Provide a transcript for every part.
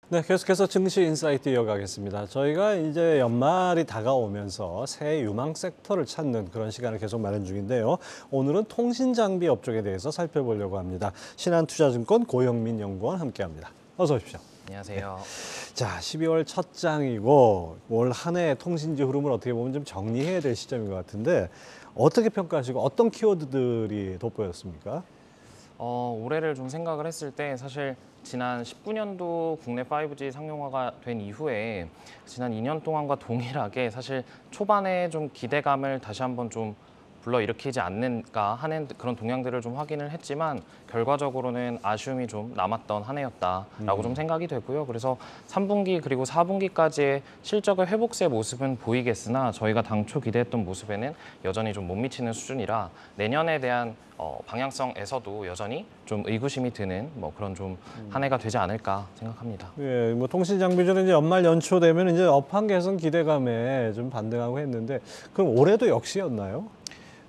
네, 계속해서 증시 인사이트 이어가겠습니다. 저희가 이제 연말이 다가오면서 새 유망 섹터를 찾는 그런 시간을 계속 마련 중인데요. 오늘은 통신장비 업종에 대해서 살펴보려고 합니다. 신한투자증권 고영민 연구원 함께합니다. 어서 오십시오. 안녕하세요. 자, 12월 첫 장이고 올 한 해 통신지 흐름을 어떻게 보면 좀 정리해야 될 시점인 것 같은데 어떻게 평가하시고 어떤 키워드들이 돋보였습니까? 올해를 좀 생각을 했을 때 사실 지난 19년도 국내 5G 상용화가 된 이후에 지난 2년 동안과 동일하게 사실 초반에 좀 기대감을 다시 한번 좀 불러일으키지 않는가 하는 그런 동향들을 좀 확인을 했지만 결과적으로는 아쉬움이 좀 남았던 한 해였다라고 좀 생각이 되고요. 그래서 3분기 그리고 4분기까지의 실적의 회복세 모습은 보이겠으나 저희가 당초 기대했던 모습에는 여전히 좀 못 미치는 수준이라 내년에 대한 방향성에서도 여전히 좀 의구심이 드는 그런 좀 한 해가 되지 않을까 생각합니다. 예, 뭐 통신장비주는 이제 연말 연초 되면 이제 업황 개선 기대감에 좀 반등하고 했는데 그럼 올해도 역시였나요?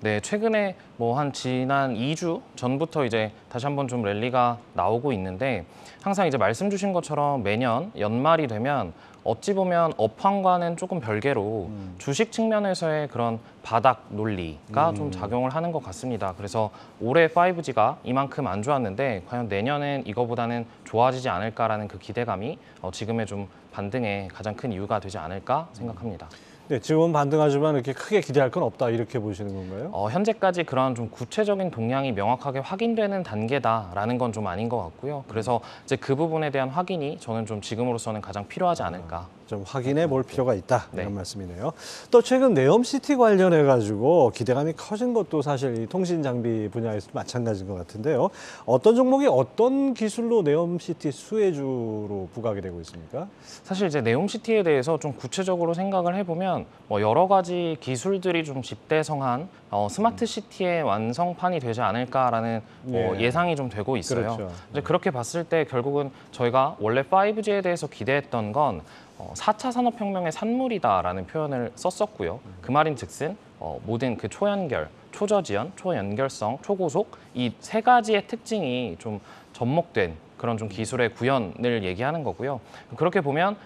네, 최근에 한 지난 2주 전부터 이제 다시 한번 좀 랠리가 나오고 있는데 항상 이제 말씀 주신 것처럼 매년 연말이 되면 어찌 보면 업황과는 조금 별개로 주식 측면에서의 그런 바닥 논리가 좀 작용을 하는 것 같습니다. 그래서 올해 5G가 이만큼 안 좋았는데 과연 내년엔 이거보다는 좋아지지 않을까라는 그 기대감이 지금의 좀 반등의 가장 큰 이유가 되지 않을까 생각합니다. 네, 지금은 반등하지만 이렇게 크게 기대할 건 없다 이렇게 보시는 건가요? 현재까지 그런 좀 구체적인 동향이 명확하게 확인되는 단계다라는 건 좀 아닌 것 같고요. 그래서 이제 그 부분에 대한 확인이 저는 좀 지금으로서는 가장 필요하지 않을까. 좀 확인해 볼 필요가 있다 이런 네. 말씀이네요. 또 최근 네옴시티 관련해 가지고 기대감이 커진 것도 사실 이 통신 장비 분야에서 마찬가지인 것 같은데요. 어떤 종목이 어떤 기술로 네옴시티 수혜주로 부각이 되고 있습니까? 사실 이제 네옴시티에 대해서 좀 구체적으로 생각을 해보면 여러 가지 기술들이 좀 집대성한 스마트 시티의 완성판이 되지 않을까라는 예. 예상이 좀 되고 있어요. 그렇죠. 이제 그렇게 봤을 때 결국은 저희가 원래 5G에 대해서 기대했던 건 4차 산업혁명의 산물이다라는 표현을 썼었고요. 그 말인즉슨 모든 그 초연결, 초저지연, 초연결성, 초고속 이 세 가지의 특징이 좀 접목된 그런 좀 기술의 구현을 얘기하는 거고요. 그렇게 보면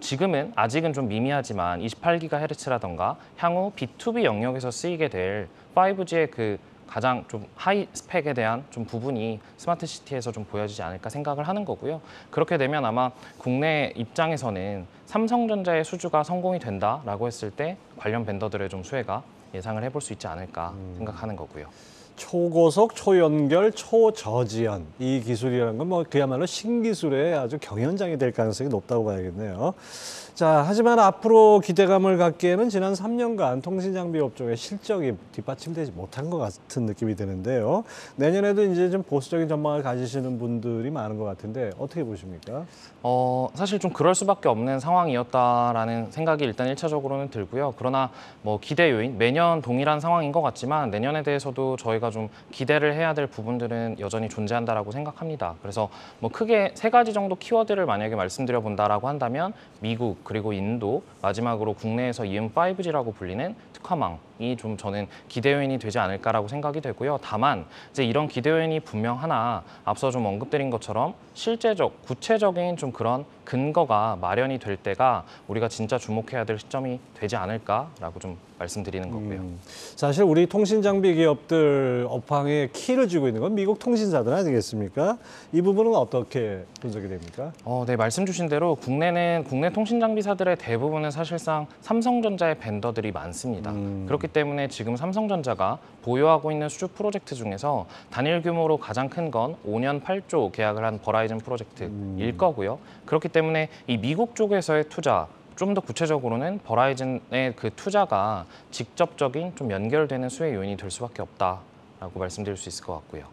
지금은 아직은 좀 미미하지만 28GHz라던가 향후 B2B 영역에서 쓰이게 될 5G의 그 가장 좀 하이 스펙에 대한 좀 부분이 스마트 시티에서 좀 보여지지 않을까 생각을 하는 거고요. 그렇게 되면 아마 국내 입장에서는 삼성전자의 수주가 성공이 된다라고 했을 때 관련 벤더들의 좀 수혜가 예상을 해볼 수 있지 않을까 생각하는 거고요. 초고속, 초연결, 초저지연 이 기술이라는 건 뭐 그야말로 신기술의 아주 경연장이 될 가능성이 높다고 봐야겠네요. 자, 하지만 앞으로 기대감을 갖기에는 지난 3년간 통신장비 업종의 실적이 뒷받침되지 못한 것 같은 느낌이 드는데요. 내년에도 이제 좀 보수적인 전망을 가지시는 분들이 많은 것 같은데 어떻게 보십니까? 사실 좀 그럴 수밖에 없는 상황이었다라는 생각이 일단 1차적으로는 들고요. 그러나 기대 요인, 매년 동일한 상황인 것 같지만 내년에 대해서도 저희가 좀 기대를 해야 될 부분들은 여전히 존재한다라고 생각합니다. 그래서 크게 세 가지 정도 키워드를 만약에 말씀드려 본다라고 한다면 미국 그리고 인도 마지막으로 국내에서 이은 5G라고 불리는 특화망이 좀 저는 기대 요인이 되지 않을까라고 생각이 되고요. 다만 이제 이런 기대 요인이 분명 하나 앞서 좀 언급드린 것처럼 실제적, 구체적인 좀 그런 근거가 마련이 될 때가 우리가 진짜 주목해야 될 시점이 되지 않을까라고 좀 말씀드리는 거고요. 사실 우리 통신장비 기업들 업황에 키를 쥐고 있는 건 미국 통신사들 아니겠습니까? 이 부분은 어떻게 분석이 됩니까? 네, 말씀 주신 대로 국내 통신장비사들의 대부분은 사실상 삼성전자의 벤더들이 많습니다. 그렇기 때문에 지금 삼성전자가 보유하고 있는 수주 프로젝트 중에서 단일 규모로 가장 큰 건 5년 8조 계약을 한 버라이즌 프로젝트일 거고요. 그렇기 때문에 이 미국 쪽에서의 투자, 좀 더 구체적으로는 버라이즌의 그 투자가 직접적인 좀 연결되는 수혜 요인이 될 수밖에 없다라고 말씀드릴 수 있을 것 같고요.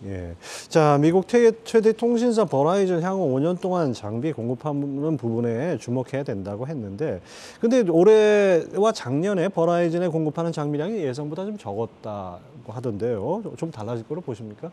예. 자, 미국 최대 통신사 버라이즌 향후 5년 동안 장비 공급하는 부분에 주목해야 된다고 했는데, 근데 올해와 작년에 버라이즌에 공급하는 장비량이 예상보다 좀 적었다고 하던데요. 좀 달라질 거로 보십니까?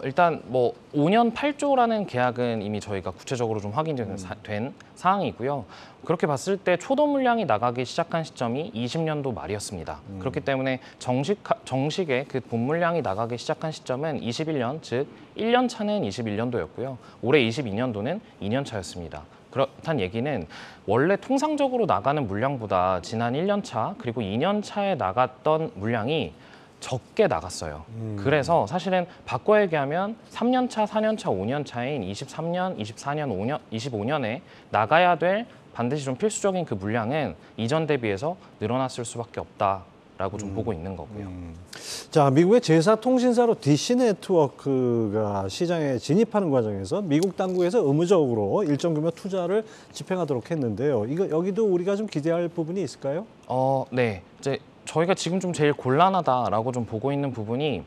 일단 뭐 5년 8조라는 계약은 이미 저희가 구체적으로 좀 확인된 된 사항이고요. 그렇게 봤을 때 초도 물량이 나가기 시작한 시점이 20년도 말이었습니다. 그렇기 때문에 정식의 그 본 물량이 나가기 시작한 시점은 21년, 즉 1년 차는 21년도였고요. 올해 22년도는 2년 차였습니다. 그렇단 얘기는 원래 통상적으로 나가는 물량보다 지난 1년 차 그리고 2년 차에 나갔던 물량이 적게 나갔어요. 그래서 사실은 바꿔 얘기하면 3년 차, 4년 차, 5년 차인 23년, 24년, 5년, 25년에 나가야 될 반드시 좀 필수적인 그 물량은 이전 대비해서 늘어났을 수밖에 없다라고 좀 보고 있는 거고요. 자, 미국의 제사 통신사로 디시 네트워크가 시장에 진입하는 과정에서 미국 당국에서 의무적으로 일정 규모 투자를 집행하도록 했는데요. 이거 여기도 우리가 좀 기대할 부분이 있을까요? 네. 이제 저희가 지금 좀 제일 곤란하다라고 좀 보고 있는 부분이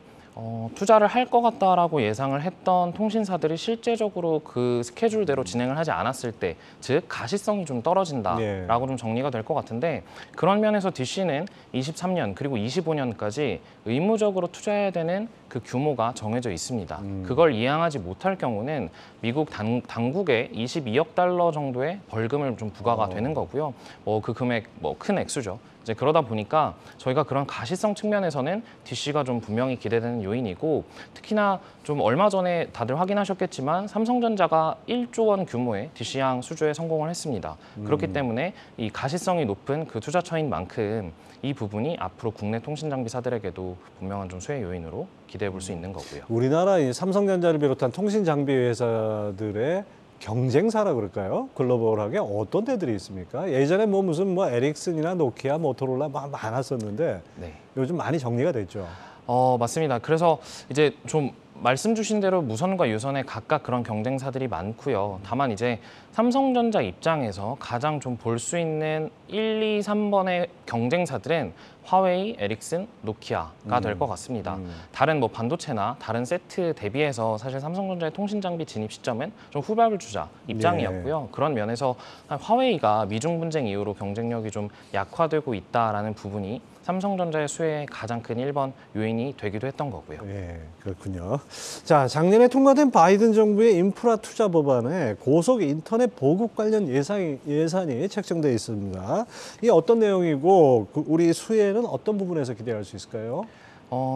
투자를 할 것 같다라고 예상을 했던 통신사들이 실제적으로 그 스케줄대로 진행을 하지 않았을 때, 즉 가시성이 좀 떨어진다라고 좀 정리가 될 것 같은데, 그런 면에서 DC는 23년 그리고 25년까지 의무적으로 투자해야 되는 그 규모가 정해져 있습니다. 그걸 이행하지 못할 경우는 미국 당국에 22억 달러 정도의 벌금을 좀 부과가 되는 거고요. 그 금액 큰 액수죠. 이제 그러다 보니까 저희가 그런 가시성 측면에서는 DC가 좀 분명히 기대되는 요인이고, 특히나 좀 얼마 전에 다들 확인하셨겠지만 삼성전자가 1조 원 규모의 DC양 수주에 성공을 했습니다. 그렇기 때문에 이 가시성이 높은 그 투자처인 만큼 이 부분이 앞으로 국내 통신 장비사들에게도 분명한 좀 수혜 요인으로 기대해 볼 수 있는 거고요. 우리나라 이 삼성전자를 비롯한 통신 장비 회사들의 경쟁사라 그럴까요? 글로벌하게 어떤 데들이 있습니까? 예전에 무슨 에릭슨이나 노키아, 모토로라 많았었는데 네. 요즘 많이 정리가 됐죠. 맞습니다. 그래서 이제 좀 말씀 주신 대로 무선과 유선에 각각 그런 경쟁사들이 많고요. 다만 이제 삼성전자 입장에서 가장 좀 볼 수 있는 1, 2, 3번의 경쟁사들은 화웨이, 에릭슨, 노키아가 될 것 같습니다. 다른 반도체나 다른 세트 대비해서 사실 삼성전자의 통신 장비 진입 시점은 좀 후밥을 주자 입장이었고요. 그런 면에서 화웨이가 미중 분쟁 이후로 경쟁력이 좀 약화되고 있다라는 부분이 삼성전자의 수혜의 가장 큰 1번 요인이 되기도 했던 거고요. 네, 그렇군요. 자, 작년에 통과된 바이든 정부의 인프라 투자 법안에 고속 인터넷 보급 관련 예산이 책정되어 있습니다. 이게 어떤 내용이고 우리 수혜는 어떤 부분에서 기대할 수 있을까요?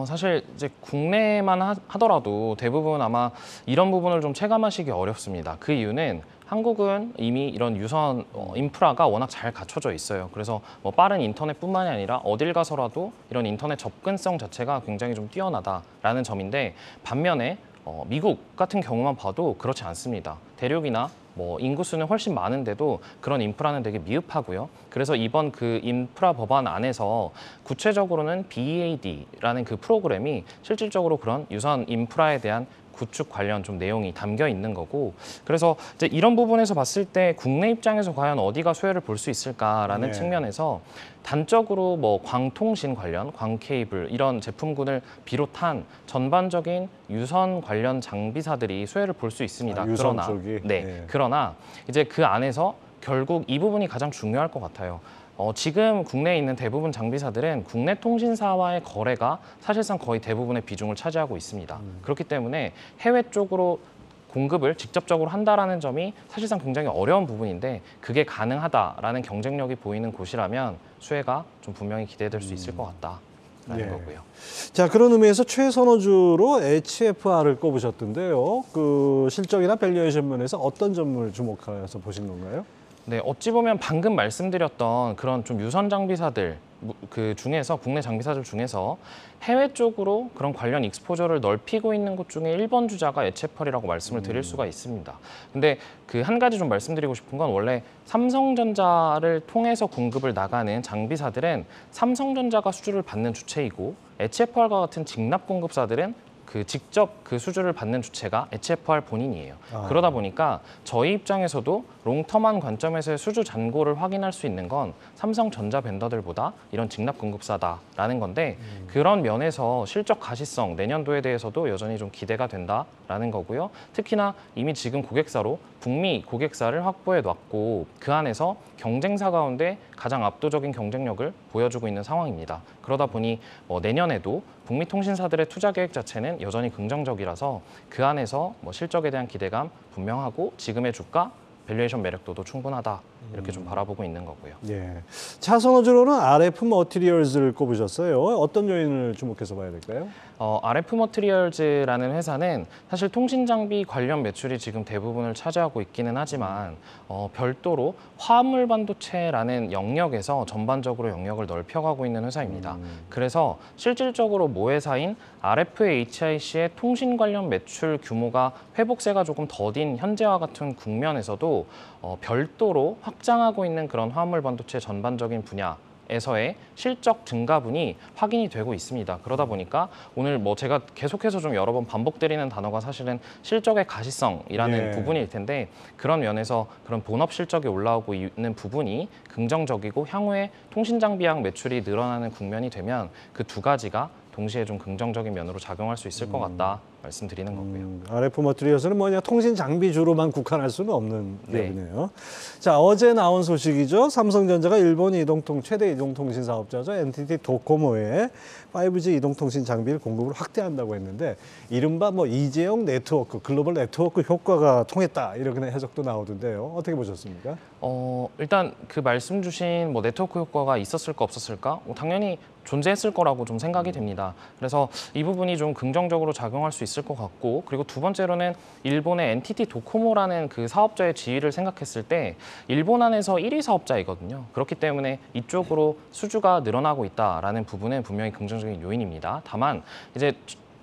사실 이제 국내만 하더라도 대부분 아마 이런 부분을 좀 체감하시기 어렵습니다. 그 이유는 한국은 이미 이런 유선 인프라가 워낙 잘 갖춰져 있어요. 그래서 빠른 인터넷뿐만이 아니라 어딜 가서라도 이런 인터넷 접근성 자체가 굉장히 좀 뛰어나다라는 점인데, 반면에 미국 같은 경우만 봐도 그렇지 않습니다. 대륙이나 인구수는 훨씬 많은데도 그런 인프라는 되게 미흡하고요. 그래서 이번 그 인프라 법안 안에서 구체적으로는 BEAD라는 그 프로그램이 실질적으로 그런 유선 인프라에 대한 구축 관련 좀 내용이 담겨 있는 거고, 그래서 이제 이런 부분에서 봤을 때 국내 입장에서 과연 어디가 수혜를 볼 수 있을까라는 측면에서 단적으로 광통신 관련, 광케이블 이런 제품군을 비롯한 전반적인 유선 관련 장비사들이 수혜를 볼 수 있습니다. 유선 그러나 쪽이? 그러나 이제 그 안에서 결국 이 부분이 가장 중요할 것 같아요. 지금 국내에 있는 대부분 장비사들은 국내 통신사와의 거래가 사실상 거의 대부분의 비중을 차지하고 있습니다. 그렇기 때문에 해외 쪽으로 공급을 직접적으로 한다라는 점이 사실상 굉장히 어려운 부분인데, 그게 가능하다라는 경쟁력이 보이는 곳이라면 수혜가 좀 분명히 기대될 수 있을 것 같다라는 거고요. 자, 그런 의미에서 최선호주로 HFR을 꼽으셨던데요. 그 실적이나 밸류에이션 면에서 어떤 점을 주목해서 보신 건가요? 네, 어찌 보면 방금 말씀드렸던 그런 좀 유선 장비사들 그 중에서, 국내 장비사들 중에서 해외 쪽으로 그런 관련 익스포저를 넓히고 있는 곳 중에 1번 주자가 HFR이라고 말씀을 드릴 수가 있습니다. 근데 그 한 가지 좀 말씀드리고 싶은 건, 원래 삼성전자를 통해서 공급을 나가는 장비사들은 삼성전자가 수주를 받는 주체이고, HFR과 같은 직납 공급사들은 직접 그 수주를 받는 주체가 HFR 본인이에요. 그러다 보니까 저희 입장에서도 롱텀한 관점에서의 수주 잔고를 확인할 수 있는 건 삼성전자 벤더들보다 이런 직납 공급사다라는 건데, 그런 면에서 실적 가시성 내년도에 대해서도 여전히 좀 기대가 된다라는 거고요. 특히나 이미 지금 고객사로 북미 고객사를 확보해 놨고 그 안에서 경쟁사 가운데 가장 압도적인 경쟁력을 보여주고 있는 상황입니다. 그러다 보니 내년에도 북미 통신사들의 투자 계획 자체는 여전히 긍정적이라서 그 안에서 실적에 대한 기대감 분명하고 지금의 주가 밸류에이션 매력도도 충분하다 이렇게 좀 바라보고 있는 거고요. 예. 차선호주로는 RF 머티리얼즈를 꼽으셨어요. 어떤 요인을 주목해서 봐야 될까요? RF 머티리얼즈라는 회사는 사실 통신 장비 관련 매출이 지금 대부분을 차지하고 있기는 하지만 별도로 화합물 반도체라는 영역에서 전반적으로 영역을 넓혀가고 있는 회사입니다. 그래서 실질적으로 모회사인 RFHIC의 통신 관련 매출 규모가 회복세가 조금 더딘 현재와 같은 국면에서도 별도로 확장하고 있는 그런 화합물 반도체 전반적인 분야에서의 실적 증가분이 확인이 되고 있습니다. 그러다 보니까 오늘 제가 계속해서 좀 여러 번 반복드리는 단어가 사실은 실적의 가시성이라는 부분일 텐데 그런 면에서 그런 본업 실적이 올라오고 있는 부분이 긍정적이고 향후에 통신 장비약 매출이 늘어나는 국면이 되면 그 두 가지가 동시에 좀 긍정적인 면으로 작용할 수 있을 것 같다 말씀드리는 거고요. RF 머티리얼스는 그냥 통신 장비주로만 국한할 수는 없는 기업이네요. 자, 어제 나온 소식이죠. 삼성전자가 일본 최대 이동통신 사업자죠. NTT 도코모에 5G 이동통신 장비를 공급을 확대한다고 했는데 이른바 이재용 네트워크, 글로벌 네트워크 효과가 통했다 이렇게 해석도 나오던데요. 어떻게 보셨습니까? 일단 그 말씀 주신 네트워크 효과가 있었을까 없었을까? 당연히 존재했을 거라고 좀 생각이 됩니다. 그래서 이 부분이 좀 긍정적으로 작용할 수 있을 것 같고 그리고 두 번째로는 일본의 NTT 도코모라는 그 사업자의 지위를 생각했을 때 일본 안에서 1위 사업자이거든요. 그렇기 때문에 이쪽으로 수주가 늘어나고 있다라는 부분은 분명히 긍정적인 요인입니다. 다만 이제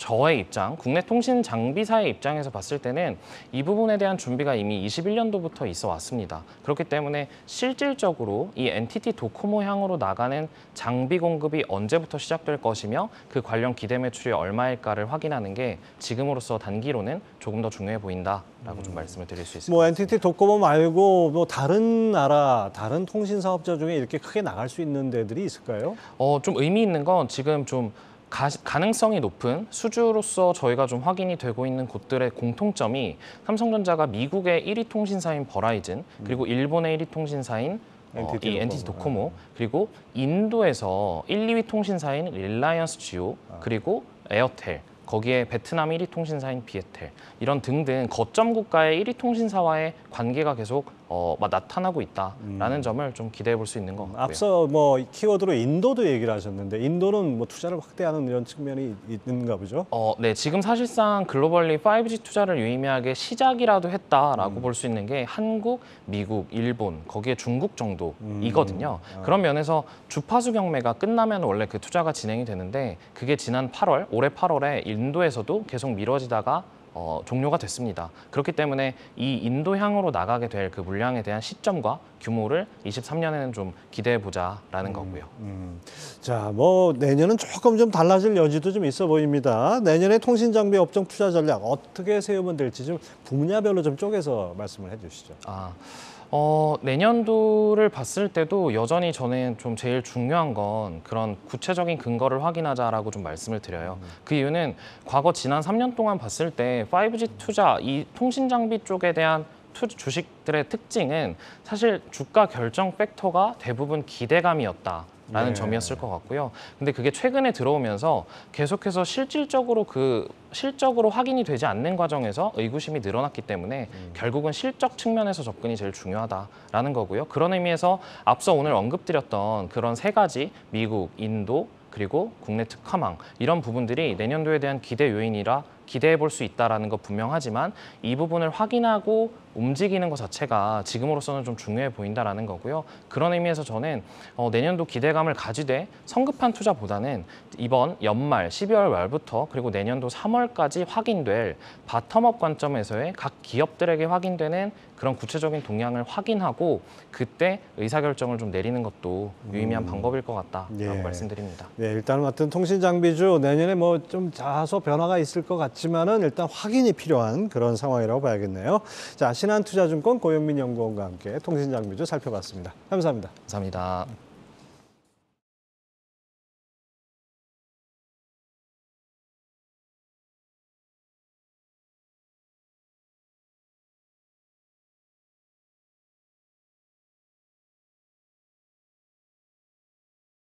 저의 입장, 국내 통신 장비사의 입장에서 봤을 때는 이 부분에 대한 준비가 이미 21년도부터 있어 왔습니다. 그렇기 때문에 실질적으로 이 NTT 도코모 향으로 나가는 장비 공급이 언제부터 시작될 것이며 그 관련 기대 매출이 얼마일까를 확인하는 게 지금으로서 단기로는 조금 더 중요해 보인다라고 좀 말씀을 드릴 수 있습니다. NTT 도코모 말고 다른 나라, 다른 통신 사업자 중에 이렇게 크게 나갈 수 있는 데들이 있을까요? 좀 의미 있는 건 지금 좀 가능성이 높은 수주로서 저희가 좀 확인이 되고 있는 곳들의 공통점이 삼성전자가 미국의 1위 통신사인 버라이즌 그리고 일본의 1위 통신사인 NTT 도코모 그리고 인도에서 1, 2위 통신사인 릴라이언스 지오 그리고 에어텔 거기에 베트남 1위 통신사인 비에텔 이런 등등 거점 국가의 1위 통신사와의 관계가 계속 나타나고 있다라는 점을 좀 기대해 볼 수 있는 것 같고요. 앞서 키워드로 인도도 얘기를 하셨는데 인도는 투자를 확대하는 이런 측면이 있는가 보죠? 네, 지금 사실상 글로벌리 5G 투자를 유의미하게 시작이라도 했다라고 볼 수 있는 게 한국, 미국, 일본, 거기에 중국 정도이거든요. 그런 면에서 주파수 경매가 끝나면 원래 그 투자가 진행이 되는데 그게 지난 8월, 올해 8월에 인도에서도 계속 미뤄지다가 종료가 됐습니다. 그렇기 때문에 이 인도향으로 나가게 될 그 물량에 대한 시점과 규모를 23년에는 좀 기대해 보자라는 거고요. 자, 내년은 조금 좀 달라질 여지도 좀 있어 보입니다. 내년에 통신 장비 업종 투자 전략 어떻게 세우면 될지 좀 분야별로 좀 쪼개서 말씀을 해주시죠. 내년도를 봤을 때도 여전히 저는 좀 제일 중요한 건 그런 구체적인 근거를 확인하자라고 좀 말씀을 드려요. 그 이유는 과거 지난 3년 동안 봤을 때 5G 투자, 이 통신 장비 쪽에 대한 주식들의 특징은 사실 주가 결정 팩터가 대부분 기대감이었다라는 점이었을 것 같고요. 근데 그게 최근에 들어오면서 계속해서 실질적으로 실적으로 확인이 되지 않는 과정에서 의구심이 늘어났기 때문에 결국은 실적 측면에서 접근이 제일 중요하다라는 거고요. 그런 의미에서 앞서 오늘 언급드렸던 그런 세 가지 미국, 인도, 그리고 국내 특화망 이런 부분들이 내년도에 대한 기대 요인이라 기대해 볼 수 있다는 거 분명하지만 이 부분을 확인하고 움직이는 것 자체가 지금으로서는 좀 중요해 보인다는 거고요. 그런 의미에서 저는 내년도 기대감을 가지되 성급한 투자보다는 이번 연말 12월 말부터 그리고 내년도 3월까지 확인될 바텀업 관점에서의 각 기업들에게 확인되는 그런 구체적인 동향을 확인하고 그때 의사결정을 좀 내리는 것도 유의미한 방법일 것 같다라고 말씀드립니다. 네, 일단은 같은 통신 장비주 내년에 좀 다소 변화가 있을 것 같지만은 일단 확인이 필요한 그런 상황이라고 봐야겠네요. 자, 신한투자증권 고영민 연구원과 함께 통신 장비주 살펴봤습니다. 감사합니다. 감사합니다.